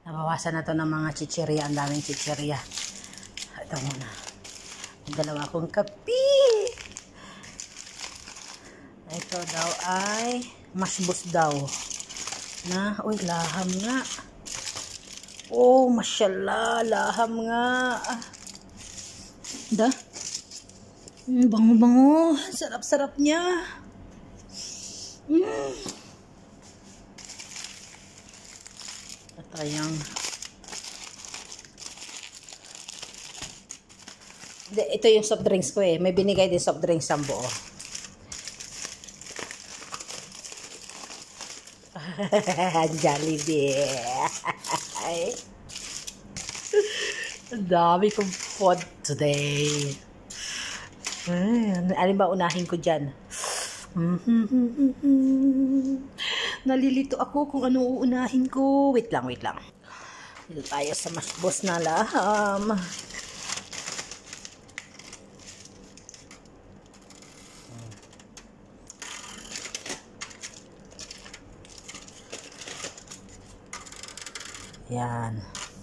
Nabawasan na to ng mga chichirya. Ang daming chichirya. Ito muna. Dalawa akong kape. Ito daw ay masbos daw. Uy, laham nga. Oh, mashallah, laham nga. Bango-bango. Sarap-sarap niya. Ito yung ito yung soft drinks ko eh. May binigay din soft drinks ang buo. Jollibee. Ang dami kong food today. Alin ba unahin ko dyan? Nalilito ako kung ano uunahin ko. Wait lang. Dito tayo sa masbos na laham.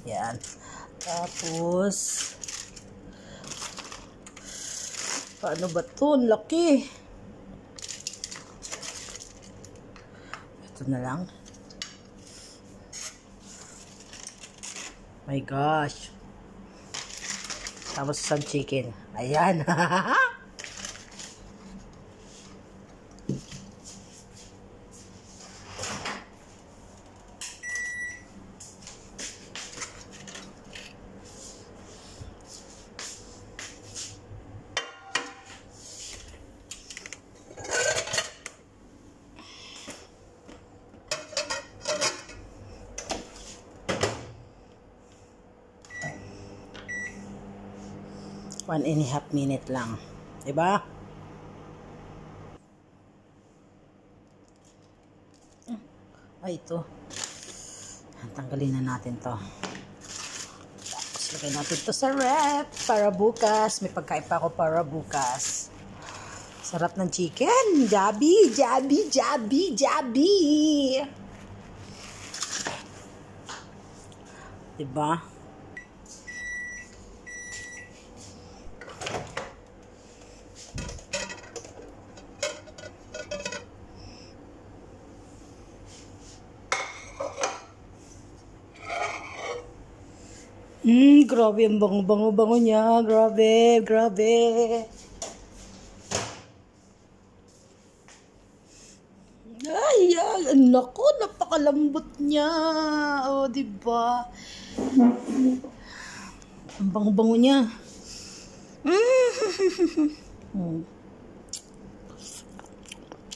Yan. Tapos, paano ba ito? Laki. Ito na lang. My gosh. Tapos isang chicken. Ayan. One and a half minute lang. Diba? Ay, ito. Tanggalin na natin to. Tapos lagay natin to sa rep para bukas. May pagkain pa ako para bukas. Sarap ng chicken. Jabi. Diba? Grabe ang bango niya. Grabe. Ay, naku, napakalambot niya. O, diba? Ang bango niya.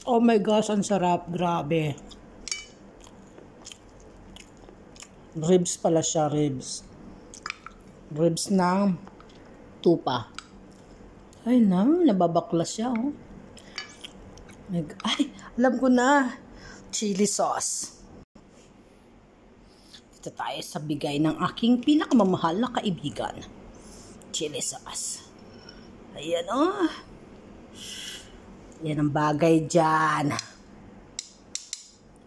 Oh my gosh, ang sarap. Grabe. Ribs pala siya, ribs ng tupa. Ay, nababaklas siya, oh. Ay, alam ko na. Chili sauce. Dito tayo sa bigay ng aking pinakamamahal na kaibigan. Chili sauce. Ayan, oh. Yan ang bagay dyan.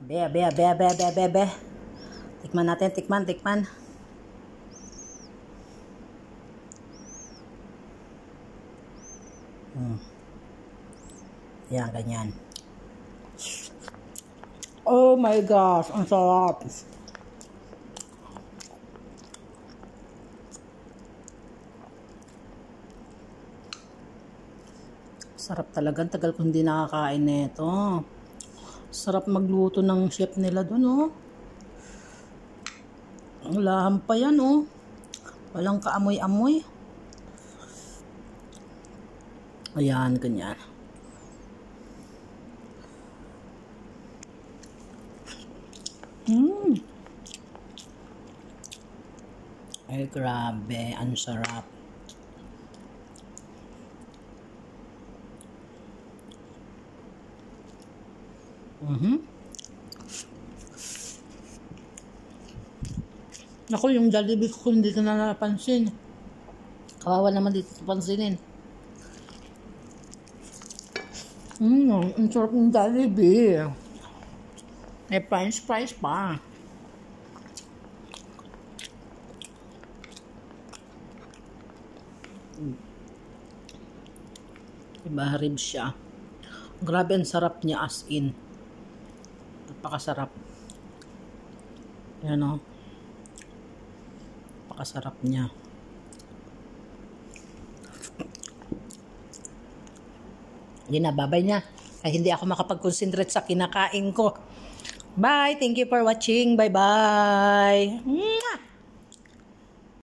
Be. Tikman natin, tikman. Yan, ganyan. Oh my gosh, ang sarap. Sarap talaga. Tagal ko hindi nakakain nito. Sarap magluto ng chef nila dun, oh. Ang laham pa yan, oh. Walang kaamoy-amoy. Ayan, ganyan. Ay, grabe. Ang sarap. Naku, yung Jollibee ko hindi ko na napansin. Kawawa naman dito pansinin. Ang sarap ng Jollibee. May french fries pa. Diba, ribs siya. Grabe ang sarap niya as in. Napakasarap. Yan o. Napakasarap niya. Hindi na, babay na. Ay, hindi ako makapag-concentrate sa kinakain ko. Bye! Thank you for watching. Bye-bye!